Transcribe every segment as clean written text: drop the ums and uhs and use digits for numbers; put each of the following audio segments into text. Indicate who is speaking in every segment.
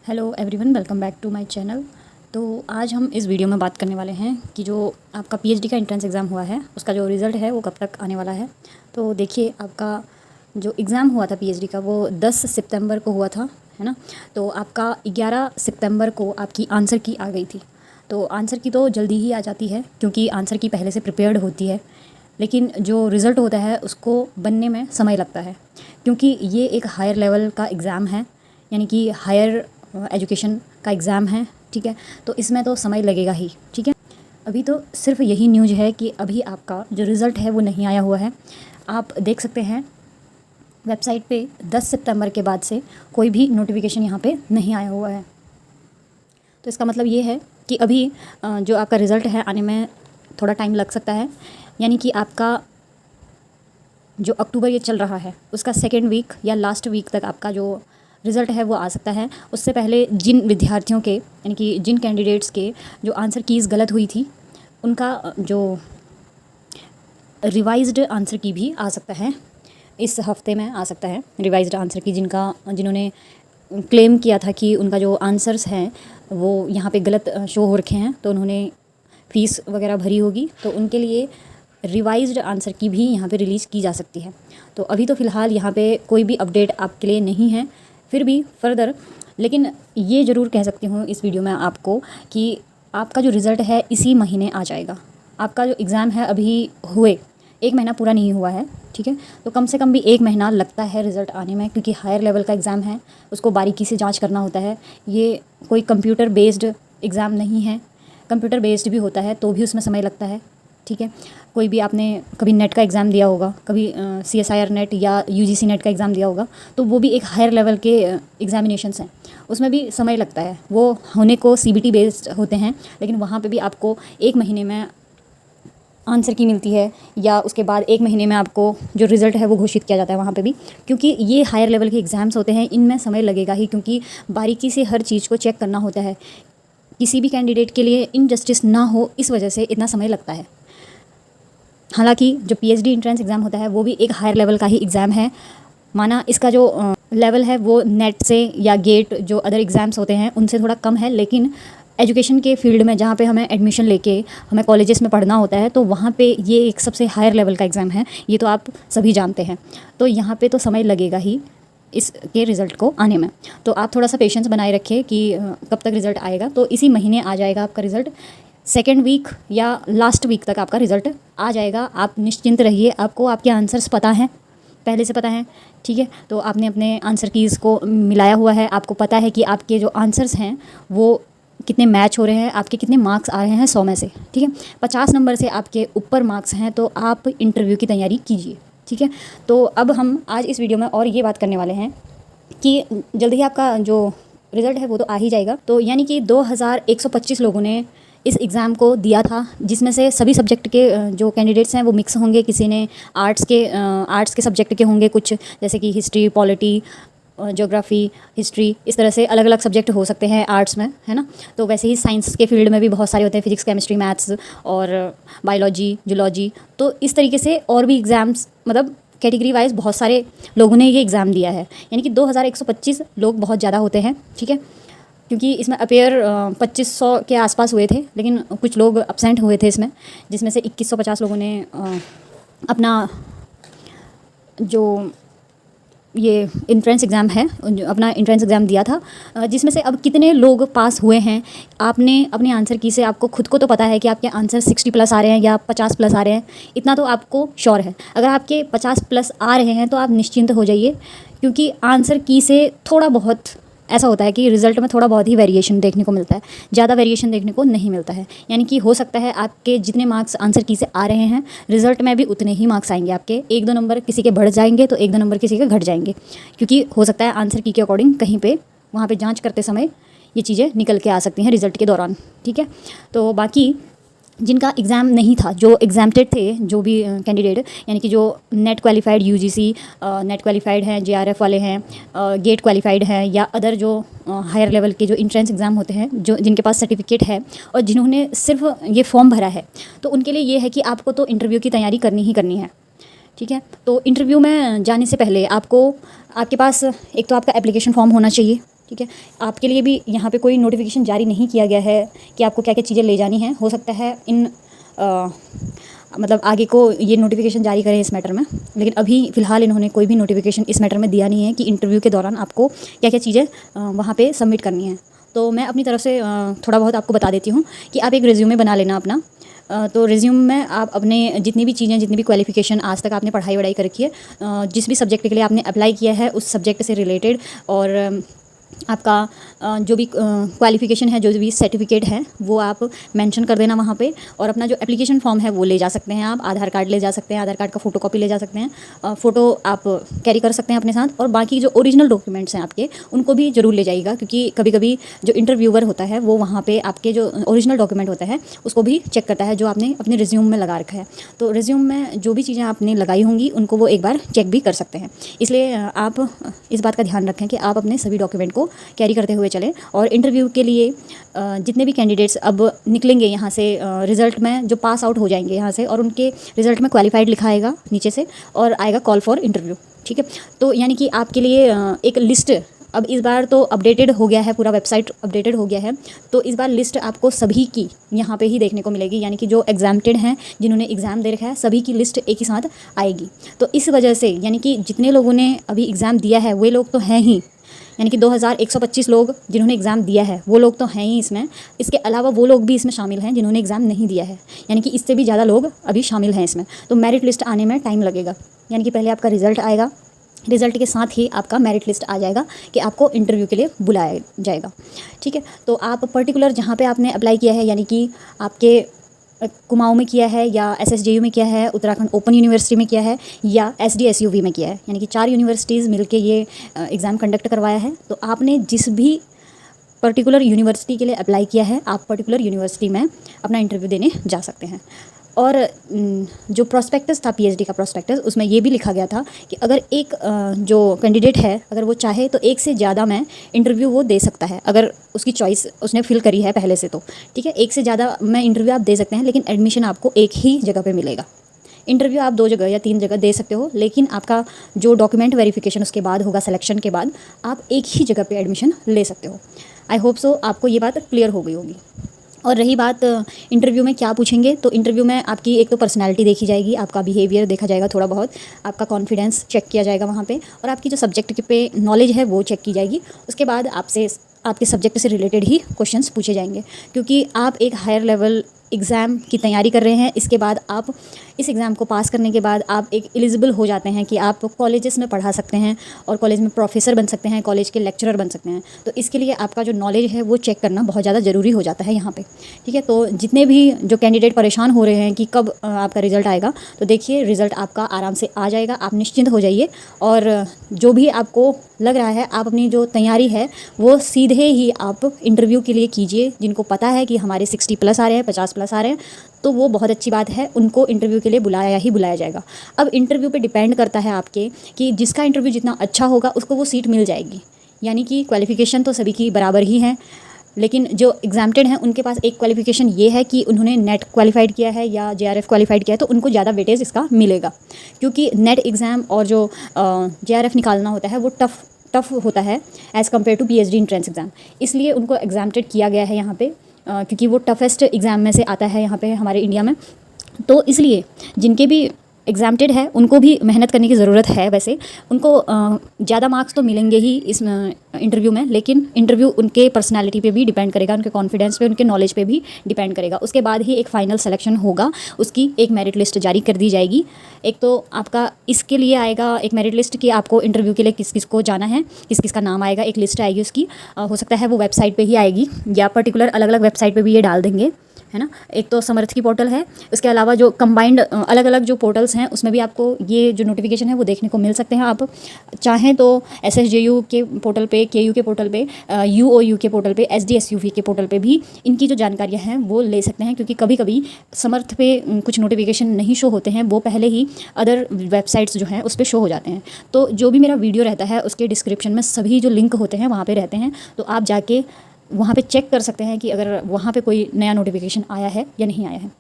Speaker 1: Hello everyone, welcome back to my channel. तो आज हम इस वीडियो में बात करने वाले हैं कि जो आपका पीएचडी का एंट्रेंस एग्ज़ाम हुआ है उसका जो रिज़ल्ट है वो कब तक आने वाला है। तो देखिए, आपका जो एग्ज़ाम हुआ था पीएचडी का वो 10 सितंबर को हुआ था, है ना। तो आपका 11 सितंबर को आपकी आंसर की आ गई थी। तो आंसर की तो जल्दी ही आ जाती है क्योंकि आंसर की पहले से प्रिपेयर्ड होती है, लेकिन जो रिज़ल्ट होता है उसको बनने में समय लगता है क्योंकि ये एक हायर लेवल का एग्ज़ाम है, यानी कि हायर एजुकेशन का एग्ज़ाम है। ठीक है, तो इसमें तो समय लगेगा ही। ठीक है, अभी तो सिर्फ यही न्यूज़ है कि अभी आपका जो रिज़ल्ट है वो नहीं आया हुआ है। आप देख सकते हैं वेबसाइट पे 10 सितंबर के बाद से कोई भी नोटिफिकेशन यहाँ पे नहीं आया हुआ है। तो इसका मतलब ये है कि अभी जो आपका रिज़ल्ट है आने में थोड़ा टाइम लग सकता है, यानी कि आपका जो अक्टूबर ये चल रहा है उसका सेकेंड वीक या लास्ट वीक तक आपका जो रिज़ल्ट है वो आ सकता है। उससे पहले जिन विद्यार्थियों के, यानी कि जिन कैंडिडेट्स के जो आंसर कीज़ गलत हुई थी, उनका जो रिवाइज्ड आंसर की भी आ सकता है, इस हफ्ते में आ सकता है रिवाइज्ड आंसर की। जिन्होंने क्लेम किया था कि उनका जो आंसर्स हैं वो यहाँ पे गलत शो हो रखे हैं, तो उन्होंने फ़ीस वगैरह भरी होगी, तो उनके लिए रिवाइज्ड आंसर की भी यहाँ पे रिलीज़ की जा सकती है। तो अभी तो फ़िलहाल यहाँ पे कोई भी अपडेट आपके लिए नहीं है, फिर भी फर्दर, लेकिन ये ज़रूर कह सकती हूँ इस वीडियो में आपको कि आपका जो रिज़ल्ट है इसी महीने आ जाएगा। आपका जो एग्ज़ाम है अभी हुए 1 महीना पूरा नहीं हुआ है। ठीक है, तो कम से कम भी 1 महीना लगता है रिज़ल्ट आने में, क्योंकि हायर लेवल का एग्ज़ाम है, उसको बारीकी से जांच करना होता है। ये कोई कंप्यूटर बेस्ड एग्ज़ाम नहीं है, कंप्यूटर बेस्ड भी होता है तो भी उसमें समय लगता है। ठीक है, कोई भी आपने कभी नेट का एग्ज़ाम दिया होगा, कभी CSIR नेट या UGC नेट का एग्ज़ाम दिया होगा, तो वो भी एक हायर लेवल के एग्ज़ामिनेशंस हैं, उसमें भी समय लगता है। वो होने को CBT बेस्ड होते हैं, लेकिन वहाँ पे भी आपको 1 महीने में आंसर की मिलती है, या उसके बाद 1 महीने में आपको जो रिज़ल्ट है वो घोषित किया जाता है वहाँ पे भी, क्योंकि ये हायर लेवल के एग्ज़ाम्स होते हैं। इनमें समय लगेगा ही, क्योंकि बारीकी से हर चीज़ को चेक करना होता है। किसी भी कैंडिडेट के लिए इनजस्टिस ना हो, इस वजह से इतना समय लगता है। हालांकि जो पीएचडी एंट्रेंस एग्ज़ाम होता है वो भी एक हायर लेवल का ही एग्ज़ाम है। माना इसका जो लेवल है वो नेट से या गेट जो अदर एग्ज़ाम्स होते हैं उनसे थोड़ा कम है, लेकिन एजुकेशन के फील्ड में जहाँ पे हमें एडमिशन लेके हमें कॉलेजेस में पढ़ना होता है, तो वहाँ पे ये एक सबसे हायर लेवल का एग्ज़ाम है। ये तो आप सभी जानते हैं। तो यहाँ पे तो समय लगेगा ही इसके रिज़ल्ट को आने में। तो आप थोड़ा सा पेशेंस बनाए रखिए कि कब तक रिज़ल्ट आएगा। तो इसी महीने आ जाएगा आपका रिज़ल्ट, सेकेंड वीक या लास्ट वीक तक आपका रिज़ल्ट आ जाएगा। आप निश्चिंत रहिए, आपको आपके आंसर्स पता हैं, पहले से पता है। ठीक है, तो आपने अपने आंसर कीज़ को मिलाया हुआ है, आपको पता है कि आपके जो आंसर्स हैं वो कितने मैच हो रहे हैं, आपके कितने मार्क्स आ रहे हैं 100 में से। ठीक है, 50 नंबर से आपके ऊपर मार्क्स हैं, तो आप इंटरव्यू की तैयारी कीजिए। ठीक है, तो अब हम आज इस वीडियो में और ये बात करने वाले हैं कि जल्द ही आपका जो रिज़ल्ट है वो तो आ ही जाएगा। तो यानी कि 2125 लोगों ने इस एग्ज़ाम को दिया था, जिसमें से सभी सब्जेक्ट के जो कैंडिडेट्स हैं वो मिक्स होंगे। किसी ने आर्ट्स के सब्जेक्ट के होंगे कुछ, जैसे कि हिस्ट्री, पॉलिटी, ज्योग्राफी, हिस्ट्री, इस तरह से अलग अलग सब्जेक्ट हो सकते हैं आर्ट्स में, है ना। तो वैसे ही साइंस के फील्ड में भी बहुत सारे होते हैं, फिजिक्स, केमिस्ट्री, मैथ्स और बायोलॉजी, जूलॉजी। तो इस तरीके से और भी एग्ज़ाम्स, मतलब कैटेगरी वाइज बहुत सारे लोगों ने ये एग्ज़ाम दिया है, यानी कि 2125 लोग बहुत ज़्यादा होते हैं। ठीक है, क्योंकि इसमें अपेयर 2500 के आसपास हुए थे, लेकिन कुछ लोग अपसेंट हुए थे इसमें, जिसमें से 2150 लोगों ने अपना जो ये एंट्रेंस एग्ज़ाम है अपना एंट्रेंस एग्ज़ाम दिया था। जिसमें से अब कितने लोग पास हुए हैं, आपने अपने आंसर की से आपको खुद को तो पता है कि आपके आंसर 60 प्लस आ रहे हैं या 50 प्लस आ रहे हैं, इतना तो आपको श्योर है। अगर आपके 50 प्लस आ रहे हैं तो आप निश्चिंत हो जाइए, क्योंकि आंसर की से थोड़ा बहुत ऐसा होता है कि रिज़ल्ट में थोड़ा बहुत ही वेरिएशन देखने को मिलता है, ज़्यादा वेरिएशन देखने को नहीं मिलता है। यानी कि हो सकता है आपके जितने मार्क्स आंसर की से आ रहे हैं, रिज़ल्ट में भी उतने ही मार्क्स आएंगे आपके। 1-2 नंबर किसी के बढ़ जाएंगे तो 1-2 नंबर किसी के घट जाएंगे, क्योंकि हो सकता है आंसर की के अकॉर्डिंग कहीं पे वहाँ पे जांच करते समय ये चीज़ें निकल के आ सकती हैं रिज़ल्ट के दौरान। ठीक है, तो बाकी जिनका एग्ज़ाम नहीं था, जो एग्जाम्प्टेड थे, जो भी कैंडिडेट, यानी कि जो net qualified, UGC net qualified हैं, JRF वाले हैं, गेट क्वालिफाइड हैं, या अदर जो हायर लेवल के जो इंट्रेंस एग्ज़ाम होते हैं, जो जिनके पास सर्टिफिकेट है और जिन्होंने सिर्फ ये फॉर्म भरा है, तो उनके लिए ये है कि आपको तो इंटरव्यू की तैयारी करनी ही करनी है। ठीक है, तो इंटरव्यू में जाने से पहले आपको, आपके पास एक तो आपका एप्लीकेशन फॉर्म होना चाहिए। ठीक है। आपके लिए भी यहाँ पे कोई नोटिफिकेशन जारी नहीं किया गया है कि आपको क्या क्या चीज़ें ले जानी हैं। हो सकता है मतलब आगे को ये नोटिफिकेशन जारी करें इस मैटर में, लेकिन अभी फ़िलहाल इन्होंने कोई भी नोटिफिकेशन इस मैटर में दिया नहीं है कि इंटरव्यू के दौरान आपको क्या क्या चीज़ें वहाँ पे सबमिट करनी है। तो मैं अपनी तरफ से थोड़ा बहुत आपको बता देती हूँ कि आप एक रिज्यूमे बना लेना अपना। तो रिज्यूम में आप अपने जितनी भी चीज़ें, जितनी भी क्वालिफ़िकेशन आज तक आपने पढ़ाई वढ़ाई कर रखी है, जिस भी सब्जेक्ट के लिए आपने अप्लाई किया है उस सब्जेक्ट से रिलेटेड, और आपका जो भी क्वालिफ़िकेशन है, जो भी सर्टिफिकेट है, वो आप मेंशन कर देना वहाँ पे। और अपना जो एप्लीकेशन फॉर्म है वो ले जा सकते हैं आप, आधार कार्ड ले जा सकते हैं, आधार कार्ड का फ़ोटोकॉपी ले जा सकते हैं, फ़ोटो आप कैरी कर सकते हैं अपने साथ। और बाकी जो ओरिजिनल डॉक्यूमेंट्स हैं आपके, उनको भी ज़रूर ले जाइएगा, क्योंकि कभी कभी जो इंटरव्यूअर होता है वो वहाँ पर आपके जो ओरिजिनल डॉक्यूमेंट होता है उसको भी चेक करता है, जो आपने अपने रिज्यूम में लगा रखा है। तो रिज्यूम में जो भी चीज़ें आपने लगाई होंगी उनको वो एक बार चेक भी कर सकते हैं। इसलिए आप इस बात का ध्यान रखें कि आप अपने सभी डॉक्यूमेंट को कैरी करते हुए चलें। और इंटरव्यू के लिए जितने भी कैंडिडेट्स अब निकलेंगे यहाँ से, रिज़ल्ट में जो पास आउट हो जाएंगे यहाँ से, और उनके रिज़ल्ट में क्वालिफाइड लिखा आएगा नीचे से, और आएगा कॉल फॉर इंटरव्यू। ठीक है। तो यानी कि आपके लिए एक लिस्ट अब इस बार तो अपडेटेड हो गया है, पूरा वेबसाइट अपडेटेड हो गया है। तो इस बार लिस्ट आपको सभी की यहाँ पे ही देखने को मिलेगी, यानी कि जो एग्जाम्प्टेड हैं, जिन्होंने एग्ज़ाम दे रखा है, सभी की लिस्ट एक ही साथ आएगी। तो इस वजह से यानी कि जितने लोगों ने अभी एग्ज़ाम दिया है वे लोग तो हैं ही, यानी कि 2125 लोग जिन्होंने एग्ज़ाम दिया है वो लोग तो हैं ही इसमें। इसके अलावा वो लोग भी इसमें शामिल हैं जिन्होंने एग्ज़ाम नहीं दिया है, यानी कि इससे भी ज़्यादा लोग अभी शामिल हैं इसमें। तो मेरिट लिस्ट आने में टाइम लगेगा, यानी कि पहले आपका रिज़ल्ट आएगा, रिज़ल्ट के साथ ही आपका मेरिट लिस्ट आ जाएगा कि आपको इंटरव्यू के लिए बुलाया जाएगा। ठीक है। तो आप पर्टिकुलर जहाँ पे आपने अप्लाई किया है, यानी कि आपके कुमाऊं में किया है, या SSJU में किया है, उत्तराखंड ओपन यूनिवर्सिटी में किया है, या SDSUV में किया है, यानी कि 4 यूनिवर्सिटीज़ मिलके ये एग्ज़ाम कंडक्ट करवाया है। तो आपने जिस भी पर्टिकुलर यूनिवर्सिटी के लिए अप्लाई किया है, आप पर्टिकुलर यूनिवर्सिटी में अपना इंटरव्यू देने जा सकते हैं। और जो प्रोस्पेक्टस था, PhD का प्रोस्पेक्टस, उसमें ये भी लिखा गया था कि अगर एक जो कैंडिडेट है, अगर वो चाहे तो एक से ज़्यादा में इंटरव्यू वो दे सकता है, अगर उसकी चॉइस उसने फिल करी है पहले से। तो ठीक है, एक से ज़्यादा में इंटरव्यू आप दे सकते हैं, लेकिन एडमिशन आपको एक ही जगह पे मिलेगा। इंटरव्यू आप 2 जगह या 3 जगह दे सकते हो, लेकिन आपका जो डॉक्यूमेंट वेरिफिकेशन उसके बाद होगा, सिलेक्शन के बाद आप एक ही जगह पे एडमिशन ले सकते हो। आई होप सो आपको ये बात क्लियर हो गई होगी। और रही बात इंटरव्यू में क्या पूछेंगे, तो इंटरव्यू में आपकी एक तो पर्सनालिटी देखी जाएगी, आपका बिहेवियर देखा जाएगा थोड़ा बहुत, आपका कॉन्फिडेंस चेक किया जाएगा वहाँ पे, और आपकी जो सब्जेक्ट पे नॉलेज है वो चेक की जाएगी। उसके बाद आपसे आपके सब्जेक्ट से रिलेटेड ही क्वेश्चंस पूछे जाएंगे, क्योंकि आप एक हायर लेवल एग्ज़ाम की तैयारी कर रहे हैं। इसके बाद आप इस एग्ज़ाम को पास करने के बाद आप एक एलिजिबल हो जाते हैं कि आप कॉलेजेस में पढ़ा सकते हैं और कॉलेज में प्रोफेसर बन सकते हैं, कॉलेज के लेक्चरर बन सकते हैं। तो इसके लिए आपका जो नॉलेज है वो चेक करना बहुत ज़्यादा ज़रूरी हो जाता है यहाँ पे। ठीक है। तो जितने भी जो कैंडिडेट परेशान हो रहे हैं कि कब आपका रिज़ल्ट आएगा, तो देखिए रिज़ल्ट आपका आराम से आ जाएगा, आप निश्चिंत हो जाइए। और जो भी आपको लग रहा है, आप अपनी जो तैयारी है वो सीधे ही आप इंटरव्यू के लिए कीजिए। जिनको पता है कि हमारे 60+ आ रहे हैं, 50+ आ रहे हैं, तो वो बहुत अच्छी बात है, उनको इंटरव्यू के लिए बुलाया ही बुलाया जाएगा। अब इंटरव्यू पे डिपेंड करता है आपके कि जिसका इंटरव्यू जितना अच्छा होगा उसको वो सीट मिल जाएगी। यानी कि क्वालिफ़िकेशन तो सभी की बराबर ही है, लेकिन जो एग्जाम्प्टेड हैं उनके पास एक क्वालिफ़िकेशन ये है कि उन्होंने नेट क्वालिफाइड किया है या JRF क्वालिफाइड किया है, तो उनको ज़्यादा वेटेज इसका मिलेगा। क्योंकि नेट एग्ज़ाम और जो JRF निकालना होता है वो टफ़ होता है as compare to PhD entrance exam, इसलिए उनको एग्जाम्प्टेड किया गया है यहाँ पे, क्योंकि वो टफेस्ट एग्ज़ाम में से आता है यहाँ पे हमारे इंडिया में। तो इसलिए जिनके भी एग्जाम्प्टेड है उनको भी मेहनत करने की ज़रूरत है। वैसे उनको ज़्यादा मार्क्स तो मिलेंगे ही इस इंटरव्यू में, लेकिन इंटरव्यू उनके पर्सनालिटी पे भी डिपेंड करेगा, उनके कॉन्फिडेंस पे, उनके नॉलेज पे भी डिपेंड करेगा। उसके बाद ही एक फ़ाइनल सिलेक्शन होगा, उसकी एक मेरिट लिस्ट जारी कर दी जाएगी। एक तो आपका इसके लिए आएगा एक मेरिट लिस्ट कि आपको इंटरव्यू के लिए किस किस को जाना है, किस किस का नाम आएगा, एक लिस्ट आएगी उसकी। हो सकता है वो वेबसाइट पर ही आएगी या पर्टिकुलर अलग अलग वेबसाइट पर भी ये डाल देंगे, है ना। एक तो समर्थ की पोर्टल है, उसके अलावा जो कंबाइंड अलग अलग जो पोर्टल्स हैं उसमें भी आपको ये जो नोटिफिकेशन है वो देखने को मिल सकते हैं। आप चाहें तो SSJU के पोर्टल पे, KU के पोर्टल पे, UOU के पोर्टल पे, SDSUV के पोर्टल पे भी इनकी जो जानकारियाँ हैं वो ले सकते हैं, क्योंकि कभी कभी समर्थ पे कुछ नोटिफिकेशन नहीं शो होते हैं, वो पहले ही अदर वेबसाइट्स जो हैं उस पर शो हो जाते हैं। तो जो भी मेरा वीडियो रहता है उसके डिस्क्रिप्शन में सभी जो लिंक होते हैं वहाँ पर रहते हैं, तो आप जाके वहाँ पे चेक कर सकते हैं कि अगर वहाँ पे कोई नया नोटिफिकेशन आया है या नहीं आया है।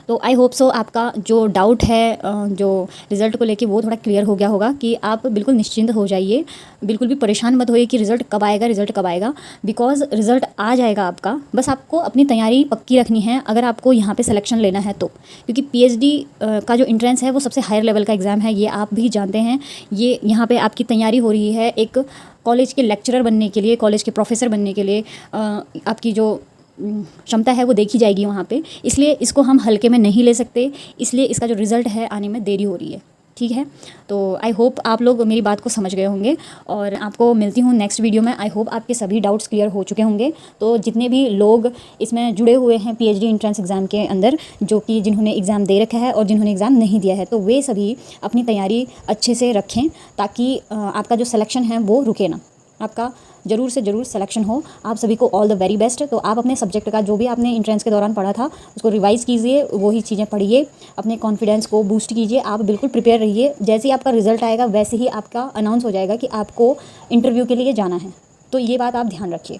Speaker 1: तो आई होप सो आपका जो डाउट है जो रिज़ल्ट को लेके वो थोड़ा क्लियर हो गया होगा कि आप बिल्कुल निश्चिंत हो जाइए, बिल्कुल भी परेशान मत होइए कि रिज़ल्ट कब आएगा, रिज़ल्ट कब आएगा। बिकॉज़ रिज़ल्ट आ जाएगा आपका, बस आपको अपनी तैयारी पक्की रखनी है अगर आपको यहाँ पे सिलेक्शन लेना है तो। क्योंकि पीएचडी का जो एंट्रेंस है वो सबसे हायर लेवल का एग्ज़ाम है, ये आप भी जानते हैं। ये यहाँ पे आपकी तैयारी हो रही है एक कॉलेज के लेक्चरर बनने के लिए, कॉलेज के प्रोफेसर बनने के लिए। आपकी जो क्षमता है वो देखी जाएगी वहाँ पे, इसलिए इसको हम हल्के में नहीं ले सकते, इसलिए इसका जो रिज़ल्ट है आने में देरी हो रही है। ठीक है, तो आई होप आप लोग मेरी बात को समझ गए होंगे और आपको मिलती हूँ नेक्स्ट वीडियो में। आई होप आपके सभी डाउट्स क्लियर हो चुके होंगे। तो जितने भी लोग इसमें जुड़े हुए हैं पीएचडी एंट्रेंस एग्ज़ाम के अंदर, जो कि जिन्होंने एग्ज़ाम दे रखा है और जिन्होंने एग्ज़ाम नहीं दिया है, तो वे सभी अपनी तैयारी अच्छे से रखें ताकि आपका जो सिलेक्शन है वो रुके ना, आपका ज़रूर से ज़रूर सिलेक्शन हो। आप सभी को ऑल द वेरी बेस्ट। तो आप अपने सब्जेक्ट का जो भी आपने एंट्रेंस के दौरान पढ़ा था उसको रिवाइज़ कीजिए, वही चीज़ें पढ़िए, अपने कॉन्फिडेंस को बूस्ट कीजिए। आप बिल्कुल प्रिपेयर रहिए, जैसे ही आपका रिजल्ट आएगा वैसे ही आपका अनाउंस हो जाएगा कि आपको इंटरव्यू के लिए जाना है। तो ये बात आप ध्यान रखिए,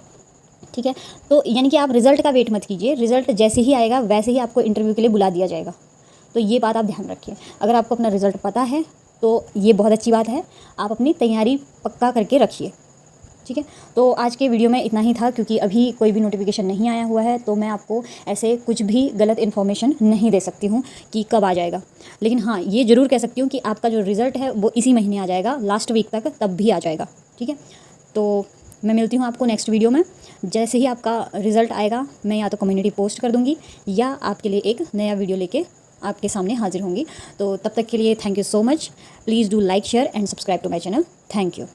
Speaker 1: ठीक है। तो यानी कि आप रिज़ल्ट का वेट मत कीजिए, रिज़ल्ट जैसे ही आएगा वैसे ही आपको इंटरव्यू के लिए बुला दिया जाएगा। तो ये बात आप ध्यान रखिए। अगर आपको अपना रिज़ल्ट पता है तो ये बहुत अच्छी बात है, आप अपनी तैयारी पक्का करके रखिए, ठीक है। तो आज के वीडियो में इतना ही था, क्योंकि अभी कोई भी नोटिफिकेशन नहीं आया हुआ है तो मैं आपको ऐसे कुछ भी गलत इन्फॉर्मेशन नहीं दे सकती हूँ कि कब आ जाएगा। लेकिन हाँ, ये ज़रूर कह सकती हूँ कि आपका जो रिज़ल्ट है वो इसी महीने आ जाएगा, लास्ट वीक तक तब भी आ जाएगा, ठीक है। तो मैं मिलती हूँ आपको नेक्स्ट वीडियो में। जैसे ही आपका रिज़ल्ट आएगा मैं या तो कम्युनिटी पोस्ट कर दूँगी या आपके लिए एक नया वीडियो लेके आपके सामने हाजिर होंगी। तो तब तक के लिए thank you so much. Please do like, share and subscribe to my channel. Thank you.